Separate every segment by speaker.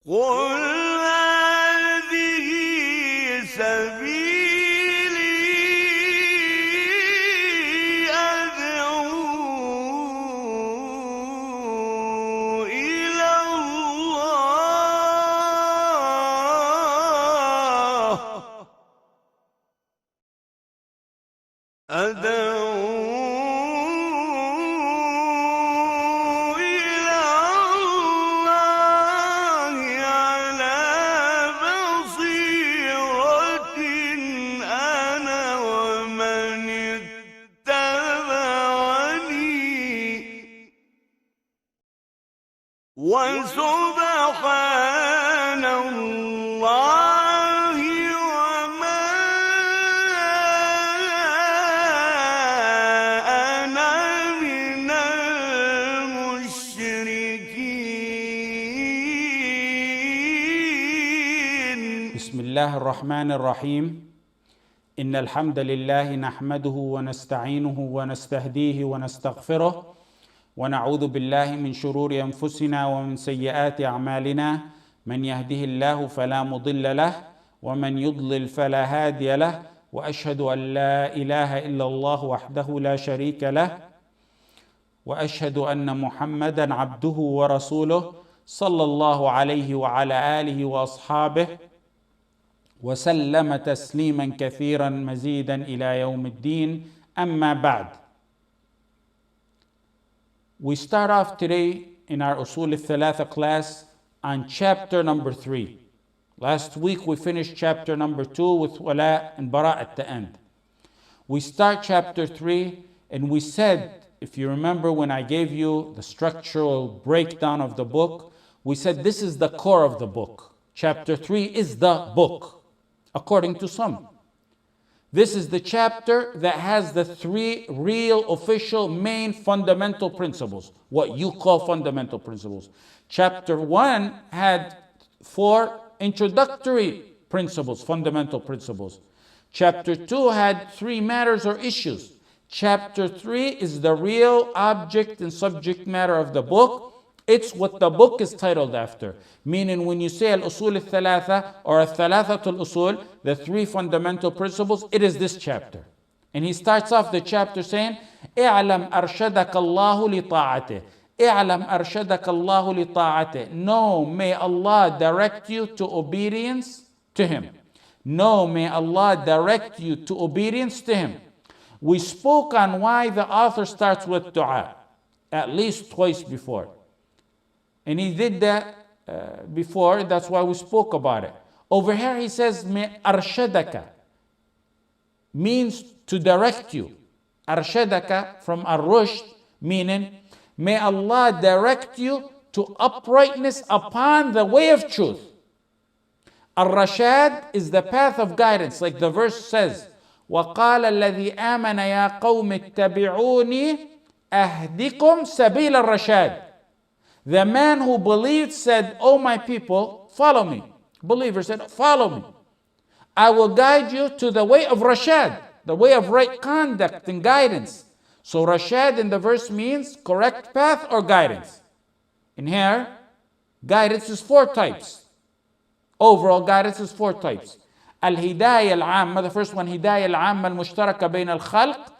Speaker 1: قل هذه سبيلي أدعو إلى الله على بصيرة أنا ومن اتبعني وسبحان الله وما أنا من المشركين.
Speaker 2: بسم الله الرحمن الرحيم. إن الحمد لله نحمده ونستعينه ونستهديه ونستغفره ونعوذ بالله من شرور أنفسنا ومن سيئات أعمالنا. من يهده الله فلا مضل له ومن يضلل فلا هادي له، وأشهد أن لا إله إلا الله وحده لا شريك له، وأشهد أن محمدا عبده ورسوله صلى الله عليه وعلى آله وأصحابه وسلم تسليما كثيرا مزيدا إلى يوم الدين. أما بعد. We start off today in our Usul al-Thalatha class on chapter number 3. Last week we finished chapter number 2 with Wala and Bara at the end. We start chapter 3 and we said, if you remember when I gave you the structural breakdown of the book, we said this is the core of the book. Chapter 3 is the book, according to some. This is the chapter that has the 3 real, official, main fundamental principles, what you call fundamental principles. Chapter 1 had 4 introductory principles, fundamental principles. Chapter 2 had 3 matters or issues. Chapter 3 is the real object and subject matter of the book. It's what the book is titled after. Meaning when you say al-usul al-thalatha or al-thalathatul usul, the 3 fundamental principles, it is this chapter. And he starts off the chapter saying, اعلم أرشدك الله لطاعته. اعلم أرشدك الله لطاعته. No, may Allah direct you to obedience to Him. No, may Allah direct you to obedience to Him. We spoke on why the author starts with dua, at least twice before. And he did that before, that's why we spoke about it. Over here he says, arshadaka, means to direct you. Arshadaka from ar-rushd, meaning, may Allah direct you to uprightness upon the way of truth. Ar-rashad is the path of guidance, like the verse says, وَقَالَ الَّذِي آمَنَ يَا قَوْمِ اتَّبِعُونِي أَهْدِكُمْ سَبِيلَ الرَّشَادِ. The man who believed said, "O my people, follow me." Believer said, "Follow me. I will guide you to the way of Rashad, the way of right conduct and guidance." So Rashad in the verse means correct path or guidance. In here, guidance is 4 types. Overall guidance is 4 types. Al-Hidayah al-Amma, the first one, Hidayah al-Amma al-Mushtaraka bayn al-Khalq.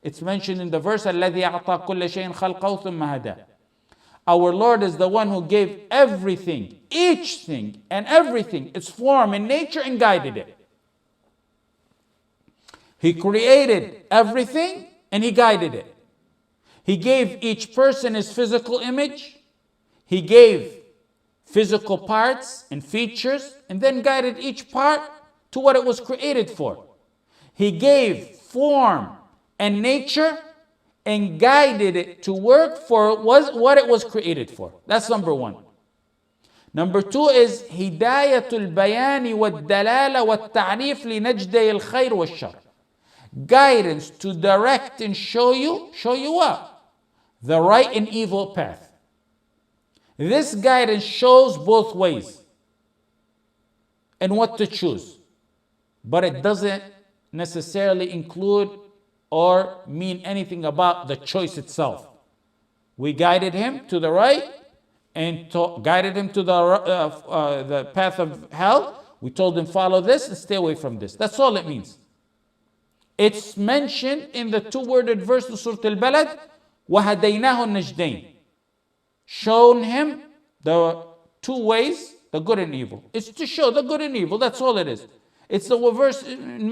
Speaker 2: It's mentioned in the verse, الَّذِي أَعْطَى كُلَّ شَيْءٍ خَلْقَهُ ثُمَّ هَدَى. Our Lord is the one who gave everything, each thing and everything, its form and nature, and guided it. He created everything and He guided it. He gave each person his physical image. He gave physical parts and features and then guided each part to what it was created for. He gave form and nature and guided it to work for what it was created for. That's number 1. Number 2 is Hidayatul Bayani wad Dalala wad Ta'rif li Najday al Khair wal Shar. Guidance to direct and show you what? The right and evil path. This guidance shows both ways and what to choose. But it doesn't necessarily include or mean anything about the choice itself. We guided him to the right and guided him to the path of hell, we told him follow this and stay away from this. That's all it means. It's mentioned in the two-worded verse of Surah Al-Balad, وَهَدَيْنَاهُ النَّجْدَيْنِ. Shown him the two ways, the good and evil. It's to show the good and evil, that's all it is. It's the verse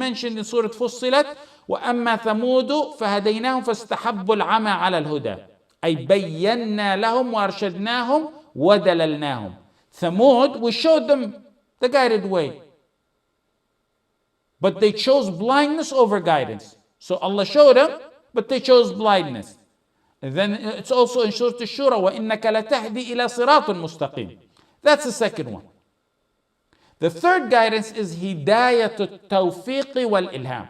Speaker 2: mentioned in Surah Fussilat, وَأَمَّا ثَمُودُ فَهَدَيْنَاهُمْ فَاسْتَحَبُّوا الْعَمَى عَلَى الْهُدَى أي بَيَّنَّا لَهُمْ وَأَرْشَدْنَاهُمْ وَدَلَلْنَاهُمْ. Thamud, we showed them the guided way. But they chose blindness over guidance. So Allah showed them, but they chose blindness. And then it's also in Surah Ash-Shura, وَإِنَّكَ لَتَهْدِي إِلَى صِرَاطٍ مُسْتَقِيمٍ. That's the second one. The third guidance is هِدَايَةُ التَّوْفِيقِ وَالْإِلْهَامِ.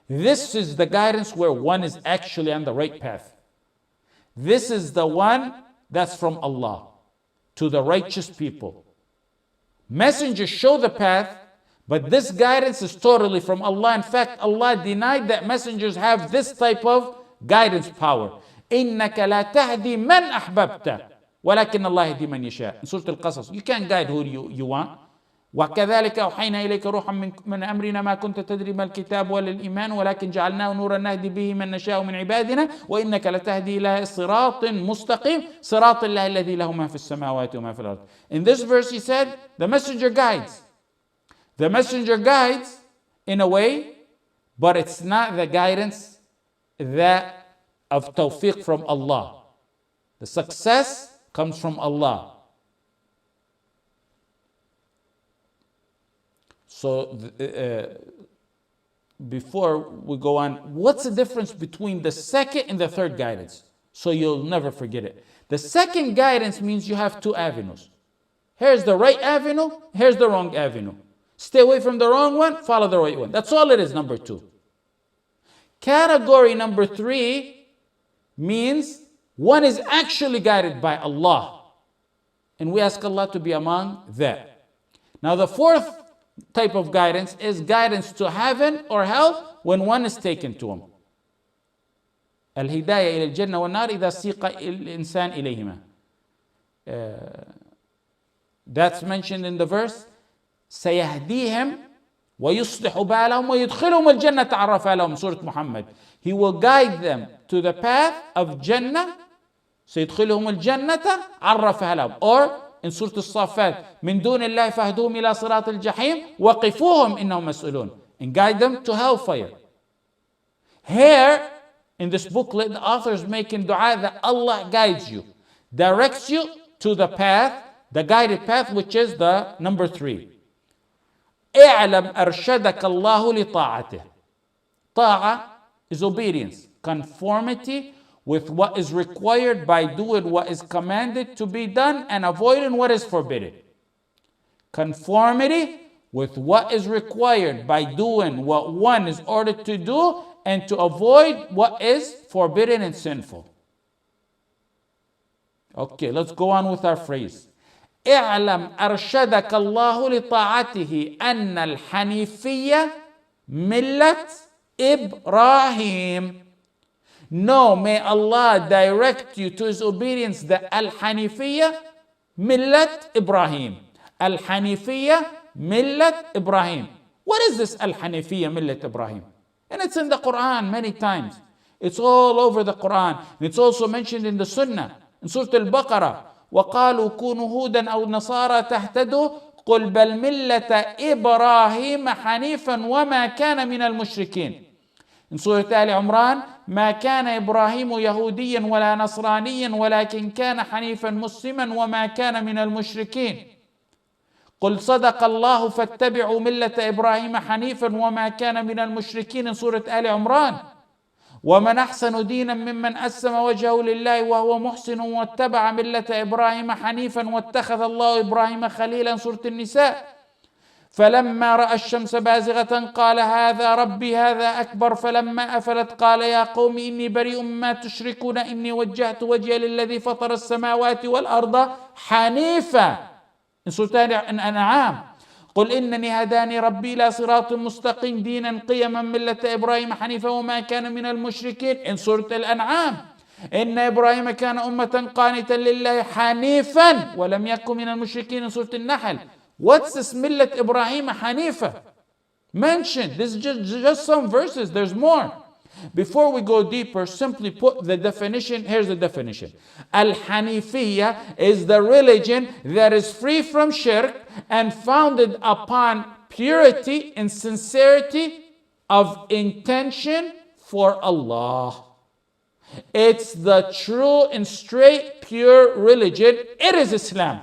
Speaker 2: This is the guidance where one is actually on the right path. This is the one that's from Allah to the righteous people. Messengers show the path, but this guidance is totally from Allah. In fact, Allah denied that messengers have this type of guidance power. إِنَّكَ لَا تَهْدِي مَنْ أَحْبَبْتَ وَلَكِنَّ اللَّهَ يَهْدِي مَنْ يَشَاءُ. In Surah Al-Qasas, you can't guide who you want. وكذلك أوحينا إليك روحا من أمرنا ما كنت تدري ما الكتاب ولا الإيمان ولكن جعلناه نورا نهدي به من نشاء من عبادنا وإنك لتهدي إلى صراط مستقيم صراط الله الذي له ما في السماوات وما في الأرض. In this verse he said the messenger guides. The messenger guides in a way, but it's not the guidance that of tawfiq from Allah. The success comes from Allah. So before we go on, what's the difference between the second and the third guidance? So you'll never forget it. The second guidance means you have two avenues. Here's the right avenue, here's the wrong avenue. Stay away from the wrong one, follow the right one. That's all it is, number two. Category number three means one is actually guided by Allah. And we ask Allah to be among that. Now the fourth type of guidance is guidance to heaven or hell when one is taken to him. الهداية إلى الجنة والنار إذا سيق الإنسان إليهما. That's mentioned in the verse. سيهديهم ويصلح بالهم ويدخلهم الجنة عرفها لهم. Surah Muhammad. He will guide them to the path of Jannah. سيدخلهم الجنة عرفها لهم. Or in Surah Al-Saffat, من دون الله فاهدوهم إلى صراط الجحيم وقفوهم إنهم مسؤولون. And guide them to hellfire. Here, in this booklet, the author is making dua that Allah guides you, directs you to the path, the guided path, which is the number three. اعلم أرشدك الله لطاعته. طاعة is obedience, conformity with what is required by doing what is commanded to be done and avoiding what is forbidden. Conformity with what is required by doing what one is ordered to do and to avoid what is forbidden and sinful. Okay, let's go on with our phrase. اعلم أرشدك الله لطاعته أن الحنيفية ملة إبراهيم. No, may Allah direct you to His obedience, the Al-Hanifiyya Millat Ibrahim. Al-Hanifiyya Millat Ibrahim. What is this Al-Hanifiyya Millat Ibrahim? And it's in the Quran many times. It's all over the Quran. It's also mentioned in the Sunnah. In Surah Al-Baqarah. وَقَالُوا كُونُوا هُودًا أَوْ نَصَارَى تَهْتَدُوا قُلْ بَلْ مِلَّةَ إِبْرَاهِيمَ حَنِيفًا وَمَا كَانَ مِنَ الْمُشْرِكِينَ. In Surah Al Imran, ما كان إبراهيم يهوديا ولا نصرانيا ولكن كان حنيفا مسلما وما كان من المشركين. قل صدق الله فاتبعوا ملة إبراهيم حنيفا وما كان من المشركين. In Surah Al Imran, ومن أحسن دينا ممن أسلم وجهه لله وهو محسن واتبع ملة إبراهيم حنيفا واتخذ الله إبراهيم خليلا. Surah النساء, فلما رأى الشمس بازغة قال هذا ربي هذا أكبر فلما أفلت قال يا قوم إني بريء مما تشركون إني وجهت وجهي للذي فطر السماوات والأرض حنيفا. In Surah الأنعام, قل إنني هداني ربي إلى صراط مستقيم دينا قيما ملة إبراهيم حنيفا وما كان من المشركين. In Surah الأنعام, إن إبراهيم كان أمة قانتا لله حنيفا ولم يكن من المشركين in Surah Al-Nahl. What's this millat Ibrahim Hanifa mentioned? This is just some verses. There's more. Before we go deeper, simply put the definition. Here's the definition. Al-Hanifiyya is the religion that is free from shirk and founded upon purity and sincerity of intention for Allah. It's the true and straight, pure religion. It is Islam.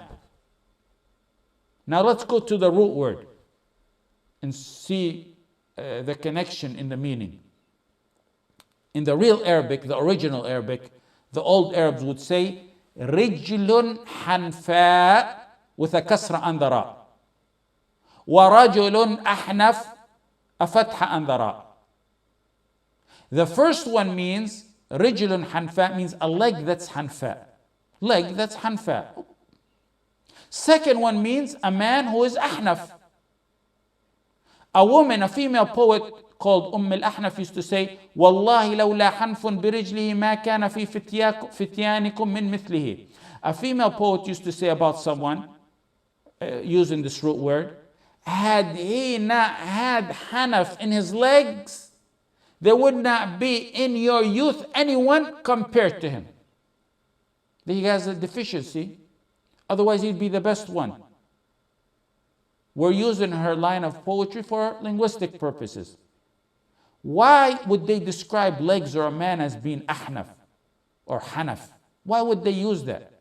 Speaker 2: Now let's go to the root word and see the connection in the meaning. In the real Arabic, the original Arabic, the old Arabs would say رجل حنفاء with a kasra on the ra. ورجل أحنف a fatha on the ra. The first one means رجل حنفاء means a leg that's حنفاء. Leg that's حنفاء. Second one means a man who is أحنف. A woman, a female poet called al-Ahnaf used to say, والله لولا حنف برجله ما كان في فتيانكم من مثله. A female poet used to say about someone, using this root word, had he not had hanaf in his legs, there would not be in your youth anyone compared to him. He has a deficiency, otherwise he'd be the best one. We're using her line of poetry for linguistic purposes. Why would they describe legs or a man as being ahnaf or hanaf? Why would they use that?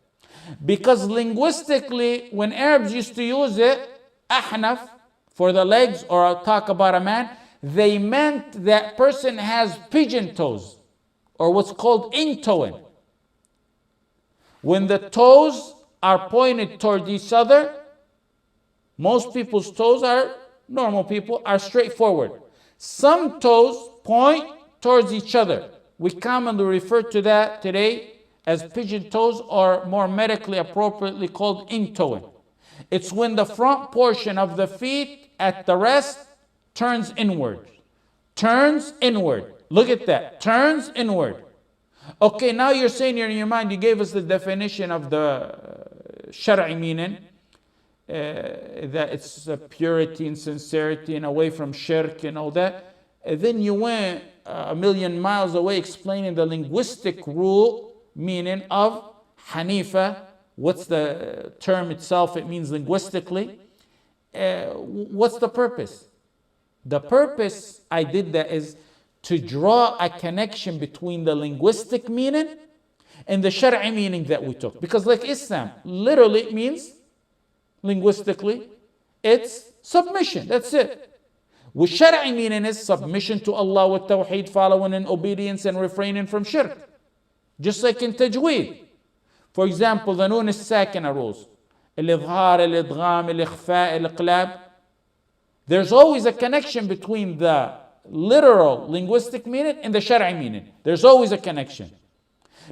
Speaker 2: Because linguistically, when Arabs used to use it, ahnaf, for the legs or talk about a man, they meant that person has pigeon toes or what's called in-toeing. When the toes are pointed toward each other, most people's toes are, normal people, are straightforward. Some toes point towards each other. We commonly refer to that today as pigeon toes, or more medically appropriately called in-toeing. It's when the front portion of the feet at the rest turns inward. Turns inward. Look at that. Turns inward. Okay, now you're saying in your mind, you gave us the definition of the shar'i meaning, that it's purity and sincerity and away from shirk and all that. And then you went a million miles away explaining the linguistic rule meaning of Hanifa. What's the term itself? It means linguistically. What's the purpose? The purpose I did that is to draw a connection between the linguistic meaning and the shar'i meaning that we took. Because like Islam, literally means, linguistically, it's submission. That's it. With shar'i meaning is submission to Allah with Tawheed, following in obedience and refraining from shirk. Just like in Tajweed. For example, the Nun as-Sakina rules. Al-Idhar, Al-Idgham, Al-Ikhfa, Al-Iqlab. There's always a connection between the literal linguistic meaning and the shar'i meaning. There's always a connection.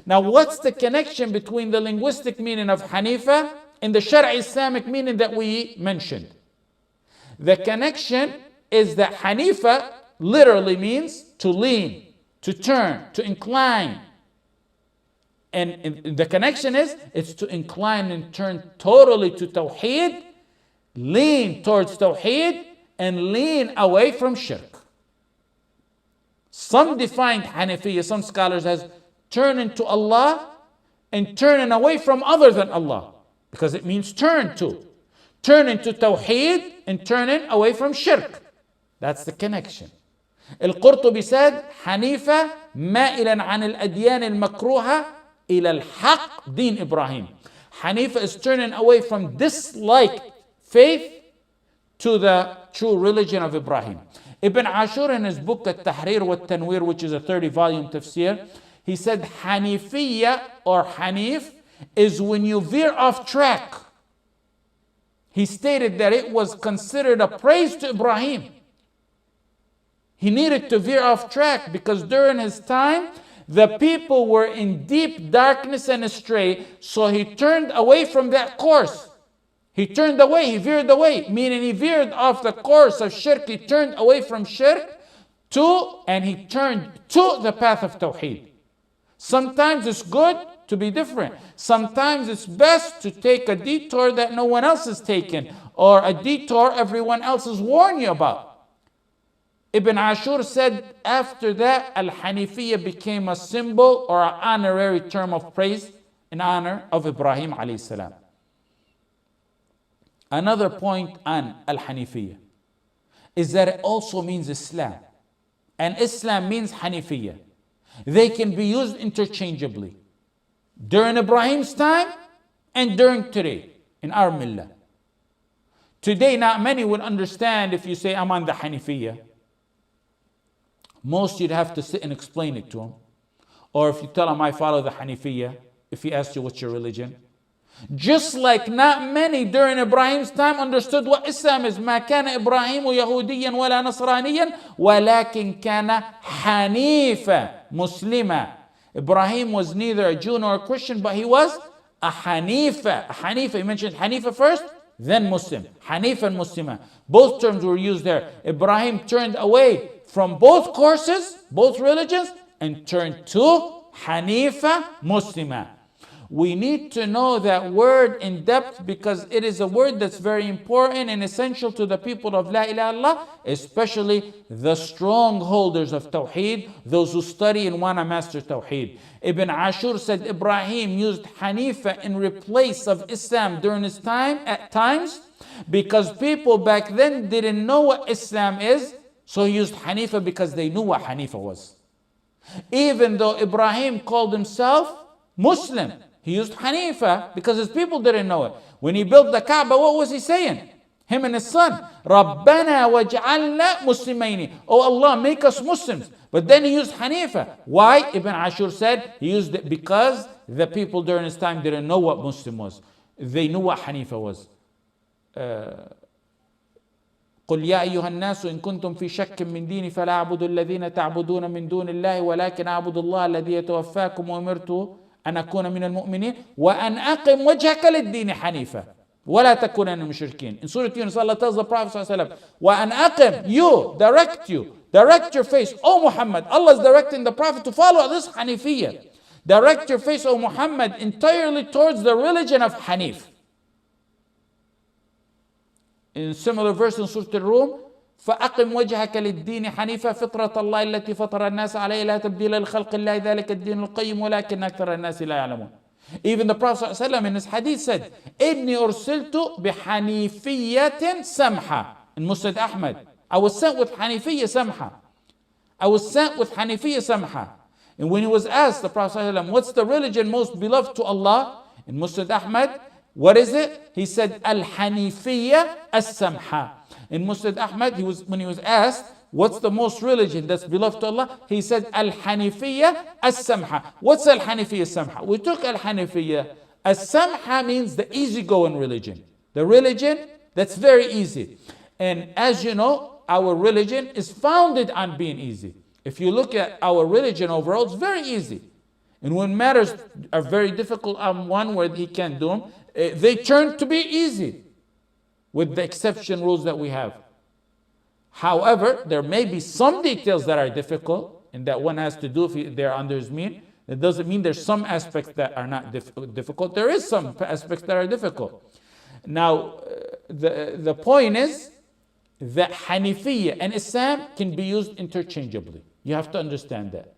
Speaker 2: Now, what's the connection between the linguistic meaning of Hanifa and the shar'i Islamic meaning that we mentioned? The connection is that Hanifa literally means to lean, to turn, to incline. And the connection is, it's to incline and turn totally to Tawheed, lean towards Tawheed, and lean away from shirk. Some defined Hanifiyya, some scholars, as turning to Allah and turning away from other than Allah, because it means turn to. Turning to Tawheed and turning away from shirk. That's the connection. Al-Qurtubi said, Hanifa ma'ilan an al-adyan al-makruha ila al-haq din Ibrahim. Hanifa is turning away from disliked faith to the true religion of Ibrahim. Ibn Ashur, in his book At-Tahrir wa Tanwir, which is a 30-volume tafsir, he said Hanifiyya or Hanif is when you veer off track. He stated that it was considered a praise to Ibrahim. He needed to veer off track because during his time, the people were in deep darkness and astray, so he turned away from that course. He turned away, he veered away, meaning he veered off the course of shirk. He turned away from shirk and he turned to the path of Tawheed. Sometimes it's good to be different. Sometimes it's best to take a detour that no one else has taken, or a detour everyone else has warned you about. Ibn Ashur said after that, Al-Hanifiyya became a symbol or an honorary term of praise in honor of Ibrahim alayhi salam. Another point on Al-Hanifiyya is that it also means Islam. And Islam means Hanifiyya. They can be used interchangeably. During Ibrahim's time and during today in our millah. Today, not many would understand if you say, I'm on the Hanifiyya. Most you'd have to sit and explain it to them. Or if you tell them, I follow the Hanifiyya, if he asks you what's your religion. Just like not many during Ibrahim's time understood what Islam is. ما كان إبراهيم يهوديا ولا نصرانيا ولكن كان حنيفا مسلما. Ibrahim was neither a Jew nor a Christian, but he was a Hanifa. A Hanifa, he mentioned Hanifa first, then Muslim. Hanifa and Muslima. Both terms were used there. Ibrahim turned away from both courses, both religions, and turned to Hanifa Muslima. We need to know that word in depth because it is a word that's very important and essential to the people of La ilaha illallah, especially the strongholders of Tawheed, those who study and want to master Tawheed. Ibn Ashur said Ibrahim used Hanifa in replace of Islam during his time at times because people back then didn't know what Islam is, so he used Hanifa because they knew what Hanifa was. Even though Ibrahim called himself Muslim, he used Hanifa because his people didn't know it. When he built the Kaaba, what was he saying? Him and his son. Rabbana waj'alna muslimaini. Oh Allah, make us Muslims. But then he used Hanifa. Why? Ibn Ashur said he used it because the people during his time didn't know what Muslim was. They knew what Hanifa was. قل يا أيها الناس إن كنتم في شك من ديني فلا أعبد الذين تعبدون من دون الله ولكن أعبد الله الذي يتوفاكم وأمرت أن أكون من المؤمنين وأن أقم وجهك للدين حنيفا ولا تكونن من المشركين. In Surah Yunus, Allah tells the Prophet ﷺ, وأن أقم, direct your face, O Muhammad. Allah is directing the Prophet to follow this Hanifiyya. Direct your face, O Muhammad, entirely towards the religion of Hanif. In similar verse in Surah Al-Rum, فأقم وجهك للدين حنيفا فطرة الله التي فطر الناس عليها لا تبديل لخلق الله ذلك الدين القيم ولكن أكثر الناس لا يعلمون. Even the Prophet ﷺ in his hadith said, إني أرسلت بحنيفية سمحة. In Musnad Ahmad, I was sent with Hanifiyya Samha. And when he was asked, the Prophet ﷺ, what's the religion most beloved to Allah? In Musnad Ahmad, what is it? He said, Al-Hanifiyya As-Samha. In Musnad Ahmad, when he was asked, what's the most religion that's beloved to Allah? He said, Al-Hanifiyya As-Samha. What's Al-Hanifiyya As-Samha? We took Al-Hanifiyya. As-Samha means the easygoing religion. The religion that's very easy. And as you know, our religion is founded on being easy. If you look at our religion overall, it's very easy. And when matters are very difficult on one where he can't do them, they turn to be easy, with the exception rules that we have. However, there may be some details that are difficult and that one has to do if they're under his mean. It doesn't mean there's some aspects that are not difficult. There is some aspects that are difficult. Now, the point is that Hanifiyya and Islam can be used interchangeably. You have to understand that.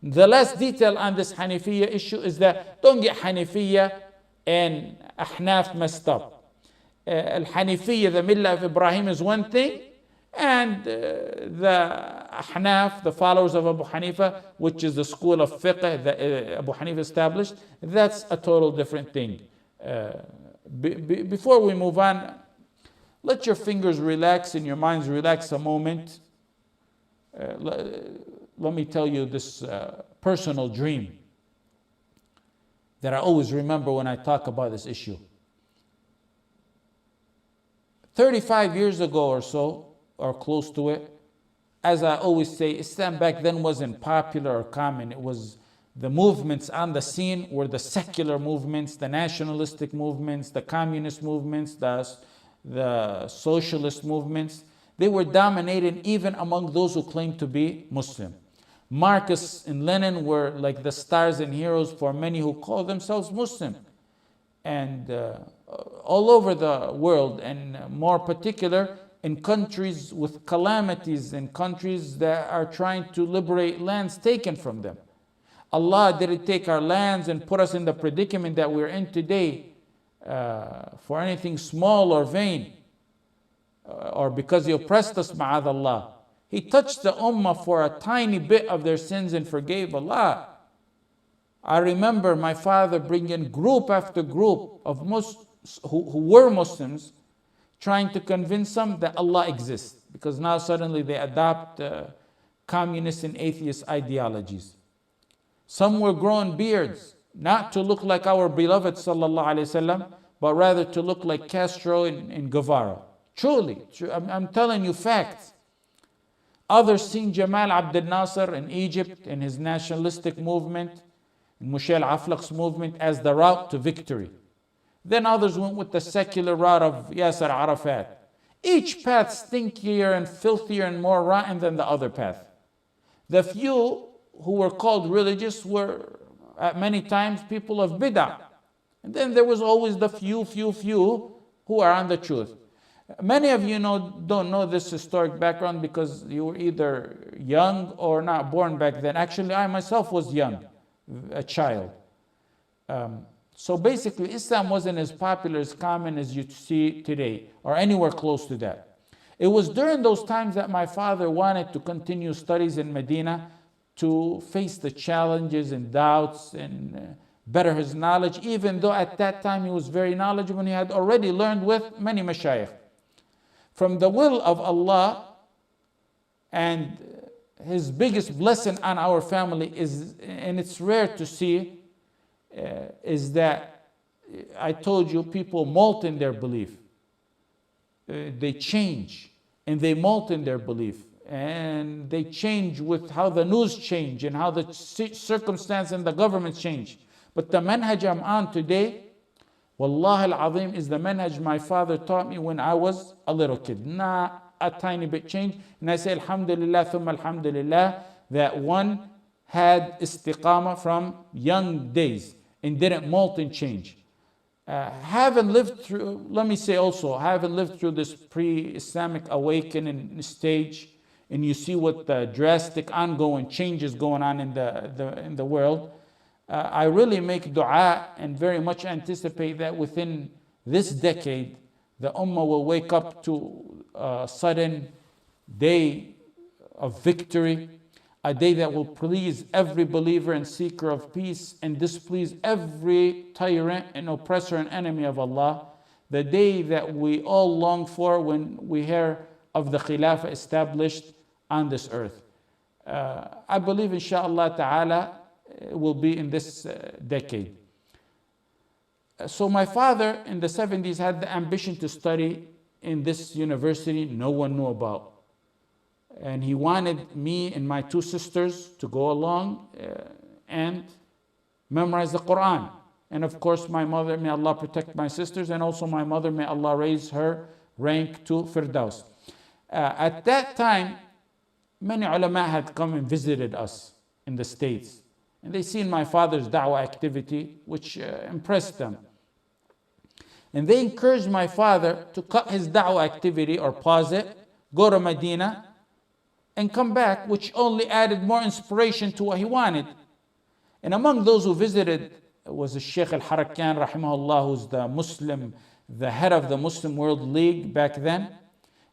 Speaker 2: The last detail on this Hanifiyya issue is that don't get Hanifiyya and Ahnaf messed up. Al-Hanifiyya, the Millah of Ibrahim, is one thing, and the Ahnaf, the followers of Abu Hanifa, which is the school of fiqh that Abu Hanifa established, that's a total different thing. Before we move on, let your fingers relax and your minds relax a moment. Let me tell you this personal dream that I always remember when I talk about this issue. 35 years ago or so, or close to it, as I always say, Islam back then wasn't popular or common. It was the movements on the scene were the secular movements, the nationalistic movements, the communist movements, the socialist movements. They were dominating even among those who claimed to be Muslim. Marcus and Lenin were like the stars and heroes for many who call themselves Muslim. And all over the world, and more particular in countries with calamities, in countries that are trying to liberate lands taken from them. Allah didn't take our lands and put us in the predicament that we're in today for anything small or vain, or because He oppressed us, ma'adallah. He touched the ummah for a tiny bit of their sins and forgave Allah. I remember my father bringing group after group of Muslims who were Muslims, trying to convince them that Allah exists, because now suddenly they adopt communist and atheist ideologies. Some were growing beards, not to look like our beloved sallallahu alaihi wasallam, but rather to look like Castro and Guevara. Truly, I'm telling you facts. Others seen Jamal Abdel Nasser in Egypt and his nationalistic movement, and Mushal Aflaq's movement, as the route to victory. Then others went with the secular route of Yasser Arafat. Each path stinkier and filthier and more rotten than the other path. The few who were called religious were at many times people of bid'ah. And then there was always the few who are on the truth. Many of you don't know this historic background because you were either young or not born back then. Actually, I myself was young, a child. So basically, Islam wasn't as popular, as common as you see today, or anywhere close to that. It was during those times that my father wanted to continue studies in Medina to face the challenges and doubts and better his knowledge, even though at that time he was very knowledgeable and he had already learned with many mashayikh. From the will of Allah, and His biggest blessing on our family is, and it's rare to see, is that I told you people molt in their belief. They change and they molt in their belief, and they change with how the news change and how the circumstance and the government change. But the manhaj I'm on today, Wallahi al-Azim, is the manhaj my father taught me when I was a little kid. Not a tiny bit change. And I say alhamdulillah, thumma alhamdulillah, that one had istiqamah from young days and didn't molt and change. Having lived through, let me say also, having lived through this pre-Islamic awakening stage, and you see what the drastic ongoing changes going on in the world, I really make dua and very much anticipate that within this decade, the ummah will wake up to a sudden day of victory, a day that will please every believer and seeker of peace and displease every tyrant and oppressor and enemy of Allah. The day that we all long for when we hear of the Khilafah established on this earth. I believe inshaAllah ta'ala will be in this decade. So my father in the 70s had the ambition to study in this university no one knew about. And he wanted me and my two sisters to go along and memorize the Quran. And of course my mother, may Allah protect my sisters, and also my mother, may Allah raise her rank to Firdaus. At that time, many ulama had come and visited us in the States. And they seen my father's da'wah activity, which impressed them. And they encouraged my father to cut his da'wah activity or pause it, go to Medina, and come back, which only added more inspiration to what he wanted. And among those who visited was the Shaykh al-Harakan, rahimahullah, who's the head of the Muslim World League back then.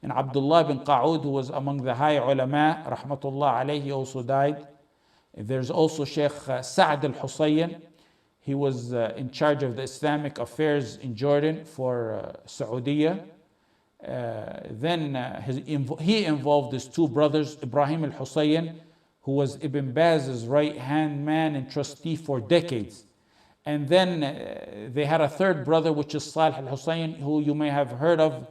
Speaker 2: And Abdullah bin Qa'ud, who was among the high ulama, rahmatullah alayhi, also died. There's also Shaykh Sa'd al-Husayyan. He was in charge of the Islamic affairs in Jordan for Saudi. Then he involved his two brothers, Ibrahim al-Husayyan, who was Ibn Baz's right-hand man and trustee for decades. And then they had a third brother, which is Salih al-Husayyan, who you may have heard of,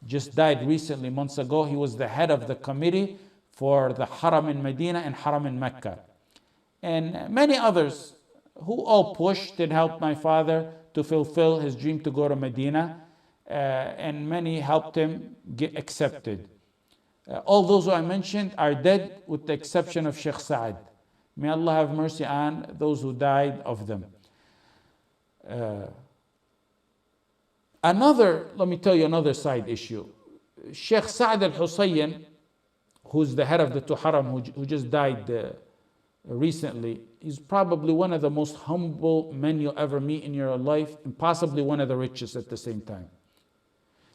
Speaker 2: just died recently, months ago. He was the head of the committee for the Haram in Medina and Haram in Mecca. And many others who all pushed and helped my father to fulfill his dream to go to Medina. And many helped him get accepted. All those who I mentioned are dead with the exception of Shaykh Saad. May Allah have mercy on those who died of them. Let me tell you another side issue. Shaykh Saad al-Husayyan, who's the head of the Tuharam, who just died recently, he's probably one of the most humble men you'll ever meet in your life, and possibly one of the richest at the same time.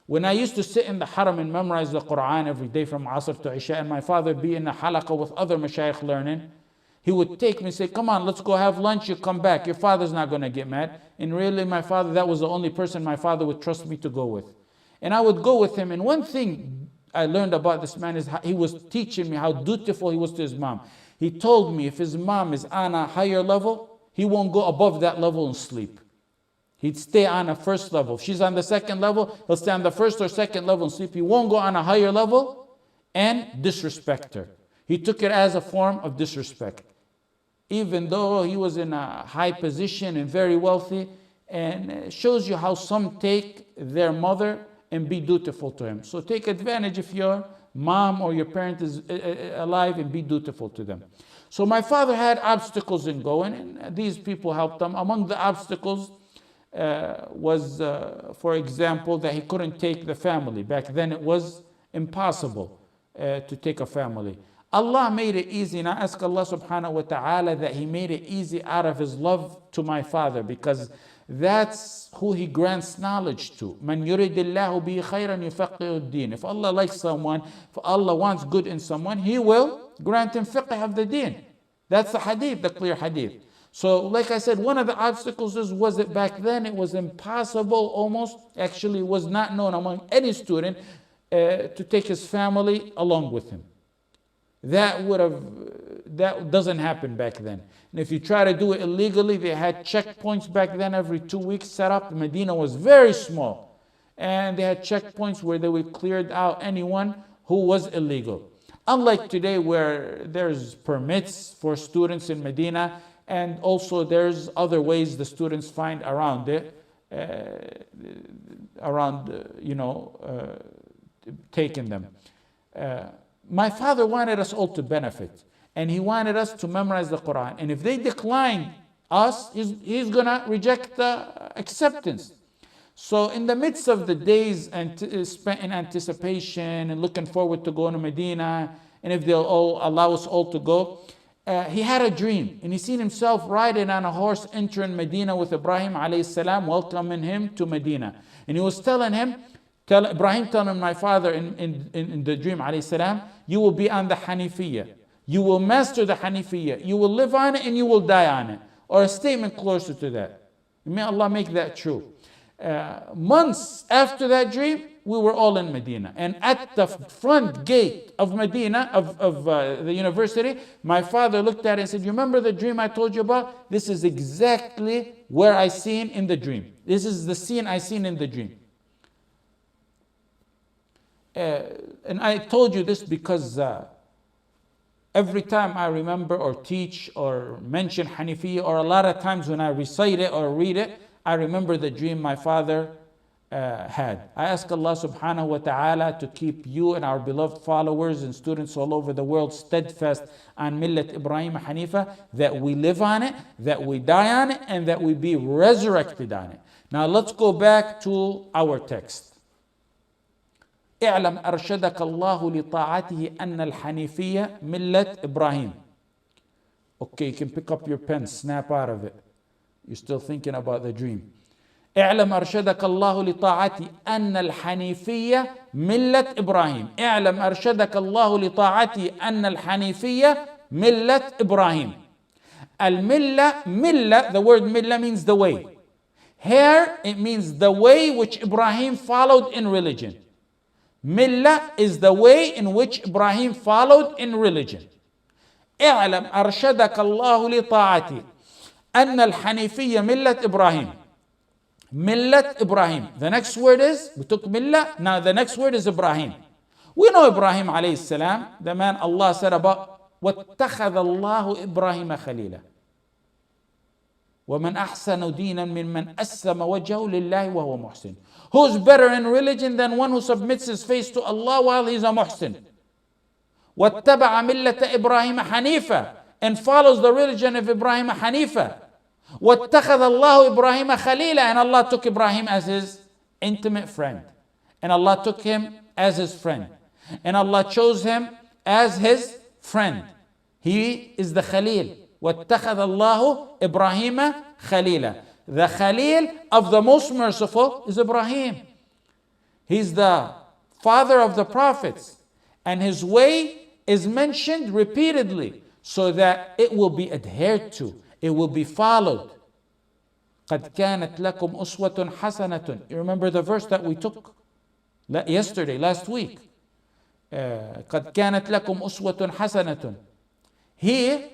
Speaker 2: When I used to sit in the haram and memorize the Quran every day from Asr to Isha, and my father would be in the halaqah with other mashayikh learning, he would take me and say, come on, let's go have lunch, you come back, your father's not going to get mad. And really my father, that was the only person my father would trust me to go with. And I would go with him, and one thing I learned about this man is he was teaching me how dutiful he was to his mom. He told me if his mom is on a higher level, he won't go above that level and sleep. He'd stay on a first level. If she's on the second level, he'll stay on the first or second level and sleep. He won't go on a higher level and disrespect her. He took it as a form of disrespect. Even though he was in a high position and very wealthy, and it shows you how some take their mother and be dutiful to him. So take advantage if your mom or your parent is alive and be dutiful to them. So my father had obstacles in going, and these people helped him. Among the obstacles was, for example, that he couldn't take the family. Back then it was impossible to take a family. Allah made it easy, and I ask Allah subhanahu wa ta'ala that He made it easy out of His love to my father, because that's who He grants knowledge to. Man yuridillahu bihi khayran yufaqihu ad-din. If Allah likes someone, if Allah wants good in someone, He will grant him fiqh of the deen. That's the hadith, the clear hadith. So like I said, one of the obstacles was that back then it was impossible, almost, actually was not known among any student to take his family along with him. That doesn't happen back then. And if you try to do it illegally, they had checkpoints back then every 2 weeks set up. Medina was very small. And they had checkpoints where they would clear out anyone who was illegal. Unlike today where there's permits for students in Medina, and also there's other ways the students find around it, taking them. My father wanted us all to benefit, and he wanted us to memorize the Quran. And if they decline us, he's going to reject the acceptance. So in the midst of the days spent in anticipation and looking forward to going to Medina, and if they'll all allow us all to go, he had a dream, and he seen himself riding on a horse entering Medina with Ibrahim alayhi salam, welcoming him to Medina. And he was telling Ibrahim telling my father in the dream alayhi salam, you will be on the Hanifiyya. You will master the Hanifiyya. You will live on it and you will die on it. Or a statement closer to that. May Allah make that true. Months after that dream, we were all in Medina. And at the front gate of Medina, of the university, my father looked at it and said, you remember the dream I told you about? This is exactly where I seen in the dream. This is the scene I seen in the dream. And I told you this because every time I remember or teach or mention Hanifiyya, or a lot of times when I recite it or read it, I remember the dream my father had. I ask Allah subhanahu wa ta'ala to keep you and our beloved followers and students all over the world steadfast on Millat Ibrahim Hanifa, that we live on it, that we die on it, and that we be resurrected on it. Now let's go back to our text. اعلم أرشدك الله لطاعته أن الحنيفية ملة إبراهيم. Okay, you can pick up your pen, snap out of it. You're still thinking about the dream. اعلم أرشدك الله لطاعته أن الحنيفية ملة إبراهيم. اعلم أرشدك الله لطاعته أن الحنيفية ملة إبراهيم. الملة, the word ملة means the way. Here it means the way which Ibrahim followed in religion. Millah is the way in which Ibrahim followed in religion. اعلم أرشدك الله لطاعتي أن الحنيفية ملة إبراهيم. Millat Ibrahim. The next word is, we took Millah, now the next word is Ibrahim. We know Ibrahim alayhi salam, the man Allah said about, وَاتَّخَذَ اللَّهُ إِبْرَاهِيمَ خَلِيلًا. وَمَنْ أَحْسَنُ دِينًا مِمَّنْ أَسَّمَ وَجْهَهُ لِلَّهِ وَهُوَ مُحْسِنٌ. Who's better in religion than one who submits his face to Allah while he's a muhsin? وَاتَّبَعَ مِلَّةَ إِبْرَاهِيمَ حَنِيفًا, and follows the religion of Ibrahim Hanifa. وَاتَّخَذَ اللَّهُ إِبْرَاهِيمَ خَلِيلًا, and Allah took Ibrahim as his intimate friend. And Allah took him as his friend. And Allah chose him as his friend. He is the Khalil. وَاتَّخَذَ اللَّهُ إِبْرَاهِيمَ خَلِيلًا. The Khalil of the most merciful is Ibrahim. He's the father of the prophets. And his way is mentioned repeatedly so that it will be adhered to. It will be followed. قَدْ كَانَتْ لَكُمْ أُسْوَةٌ حَسَنَةٌ. You remember the verse that we took last week. قَدْ كَانَتْ لَكُمْ أُسْوَةٌ حَسَنَةٌ. Here,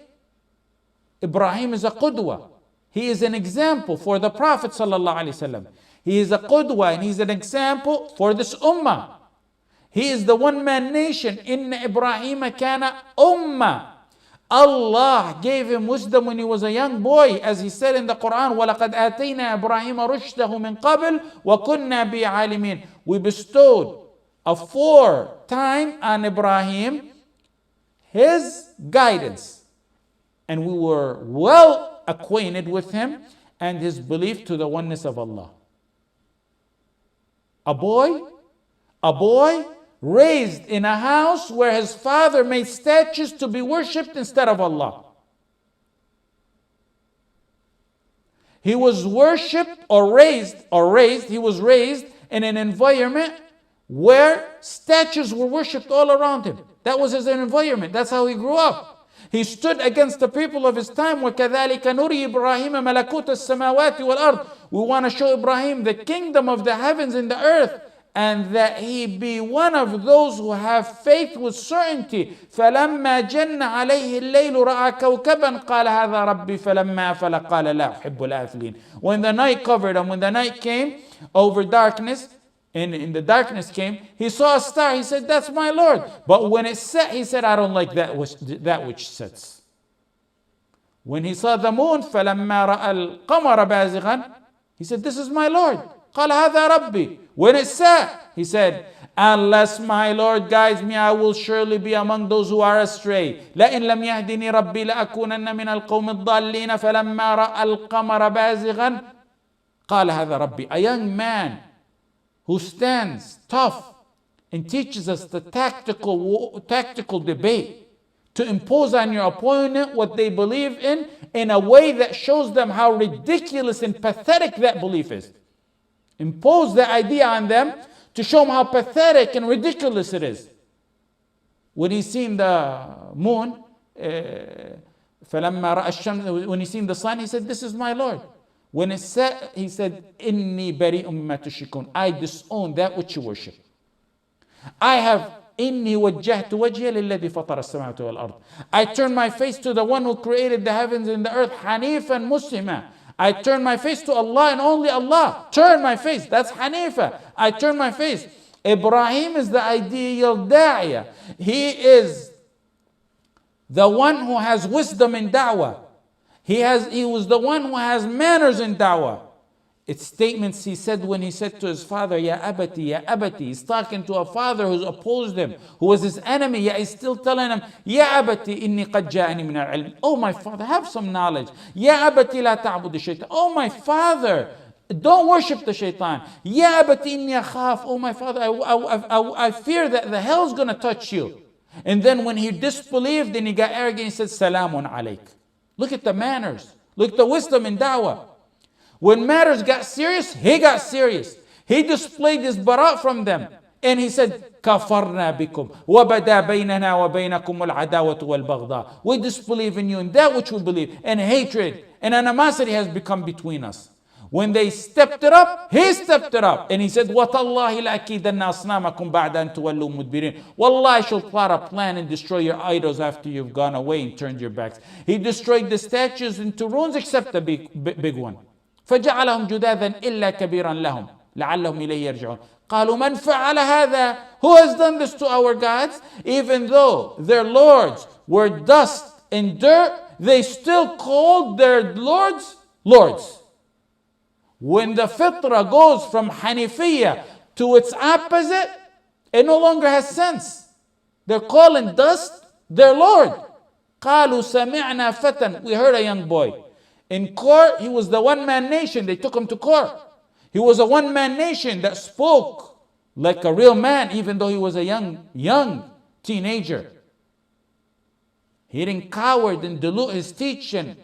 Speaker 2: Ibrahim is a qudwa. He is an example for the Prophet ﷺ. He is a qudwa and he's an example for this ummah. He is the one-man nation. Inna Ibrahim kana ummah. Allah gave him wisdom when he was a young boy, as he said in the Quran, وَلَقَدْ آتَيْنَا إِبْرَاهِيمَ رُشْدَهُ مِنْ قَبْلِ وَكُنَّا بِهِ عَالِمِينَ. We bestowed a foretime on Ibrahim his guidance, and we were well acquainted with him and his belief to the oneness of Allah. A boy raised in a house where his father made statues to be worshipped instead of Allah. He was worshipped he was raised in an environment where statues were worshipped all around him. That was his environment. That's how he grew up. He stood against the people of his time. وَكَذَلِكَ نُرِي إِبْرَاهِيمَ مَلَكُوتَ السَّمَاوَاتِ وَالْأَرْضِ. We want to show Ibrahim the kingdom of the heavens and the earth, and that he be one of those who have faith with certainty. فَلَمَّا جَنَّ عَلَيْهِ اللَّيْلُ رَأَى كَوْكَبًا قَالَ هَذَا رَبِّي فَلَمَّا أَفَلَ قَالَ لَا أُحِبُّ الْآفِلِينَ. When the night covered him, when the night came over darkness, in the darkness came, he saw a star. He said, that's my Lord. But when it set, he said, I don't like that which sets. When he saw the moon, فَلَمَّا رَأَى الْقَمَرَ بَازِغًا, he said, this is my Lord. قَالَ هَذَا رَبِّي. When it set, he said, unless my Lord guides me, I will surely be among those who are astray. لَإِن لَمْ يَهْدِنِي رَبِّي لَأَكُونَنَّ مِنَ الْقَوْمِ الضَّالِّينَ فَلَمَّا رَأَى الْقَمَرَ بَازِغًا قَالَ هَذَا رَبِّي. A young man who stands tough and teaches us the tactical debate to impose on your opponent what they believe in a way that shows them how ridiculous and pathetic that belief is. Impose the idea on them to show them how pathetic and ridiculous it is. When he seen the moon, when he seen the sun, he said, this is my Lord. When it set, he said, إِنِّي بَرِيءٌ مِّمَّا تُشْرِكُونَ. I disown that which you worship. إِنِّي وَجَّهْتُ وَجْهِيَ لِلَّذِي فَطَرَ السَّمَاوَاتِ وَالْأَرْضِ. I turn my face to the one who created the heavens and the earth. حَنِيفًا مُسْلِمًا. I turn my face to Allah and only Allah. Turn my face. That's Hanifa. I turn my face. Ibrahim is the ideal da'iyah. He is the one who has wisdom in da'wah. He was the one who has manners in da'wah. It's statements he said when he said to his father, Ya abati, Ya abati. He's talking to a father who's opposed him, who was his enemy, yet he's still telling him, Ya abati, inni qad ja'ani min al-ilm. Oh my father, have some knowledge. Ya abati la ta'bud shaitan. Oh my father, don't worship the shaitan. Ya abati inni akhaf. Oh my father, I fear that the hell's going to touch you. And then when he disbelieved and he got arrogant, he said, Salamun alayk. Look at the manners. Look at the wisdom in da'wah. When matters got serious, he got serious. He displayed his bara from them. And he said, Kafarna bikum. Wabada baynana wa baynakum al-adawatu wal-baghda. We disbelieve in you and that which we believe. And hatred and animosity has become between us. When they stepped it up, he stepped it up. And he said, وَتَاللَّهِ لَأَكِيدَنَّ أَصْنَامَكُمْ بَعْدَ أَن تُوَلُّوا مُدْبِرِينَ. Wallah, I shall plot a plan and destroy your idols after you've gone away and turned your backs. He destroyed the statues into ruins except the big one. فَجَعَلَهُمْ جُدَاذًا إِلَّا كَبِيرًا لَهُمْ لَعَلَّهُمْ إِلَيْهِ يَرْجِعُونَ. قَالُوا مَنْ فَعَلَ هَذَا. Who has done this to our gods? Even though their lords were dust and dirt, they still called their lords, lords. When the fitrah goes from Hanifiyya to its opposite, it no longer has sense. They're calling dust their Lord. قالوا سمعنا فتى. We heard a young boy. In court, he was the one-man nation. They took him to court. He was a one-man nation that spoke like a real man, even though he was a young teenager. He didn't cower and dilute his teaching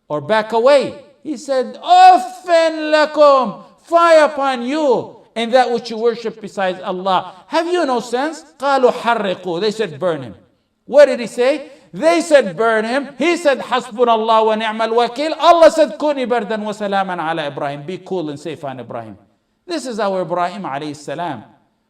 Speaker 2: or back away. He said, Uffin lakum, fire upon you and that which you worship besides Allah. Have you no sense? قالوا حرقوا. They said, burn him. What did he say? They said, burn him. He said, Hasbunallah wa ni'mal wakil. Allah said, Kuni bardan wa salaman ala Ibrahim. Be cool and safe on Ibrahim. This is our Ibrahim alayhi salam.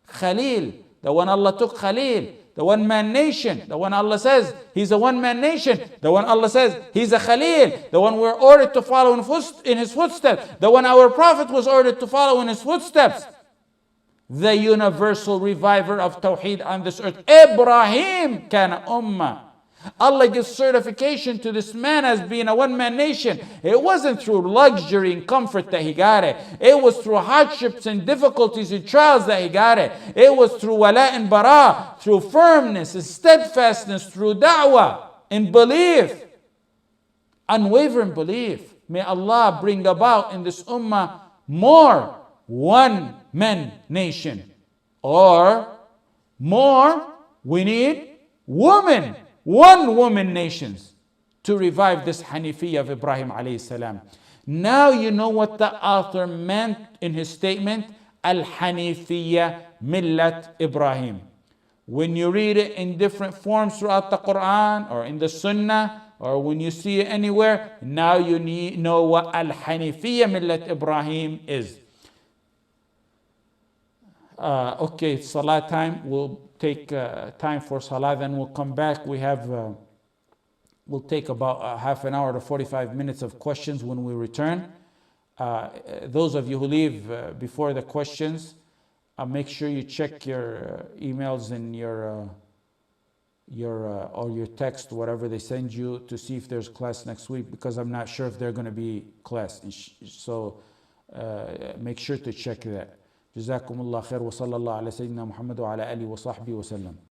Speaker 2: Khalil, the one Allah took Khalil. The one-man nation, the one Allah says he's a one-man nation, the one Allah says he's a Khalil, the one we're ordered to follow in his footsteps, the one our Prophet was ordered to follow in his footsteps, the universal reviver of Tawheed on this earth. Ibrahim kana ummah. Allah gives certification to this man as being a one-man nation. It wasn't through luxury and comfort that he got it. It was through hardships and difficulties and trials that he got it. It was through wala and bara, through firmness and steadfastness, through da'wah and belief, unwavering belief. May Allah bring about in this ummah more one-man nation. Or more, we need women. One woman nations to revive this Hanifiyya of Ibrahim alayhi salam. Now you know what the author meant in his statement, Al-Hanifiyya Millat Ibrahim. When you read it in different forms throughout the Quran or in the Sunnah or when you see it anywhere, now you know what Al-Hanifiyya Millat Ibrahim is. Okay, it's Salah time. We'll take time for Salah, then we'll come back. We'll take about half an hour to 45 minutes of questions when we return. Those of you who leave before the questions, make sure you check your emails and your text, whatever they send you, to see if there's class next week, because I'm not sure if there's going to be class. So make sure to check that. جزاكم الله خير وصلى الله على سيدنا محمد وعلى آله وصحبه وسلم.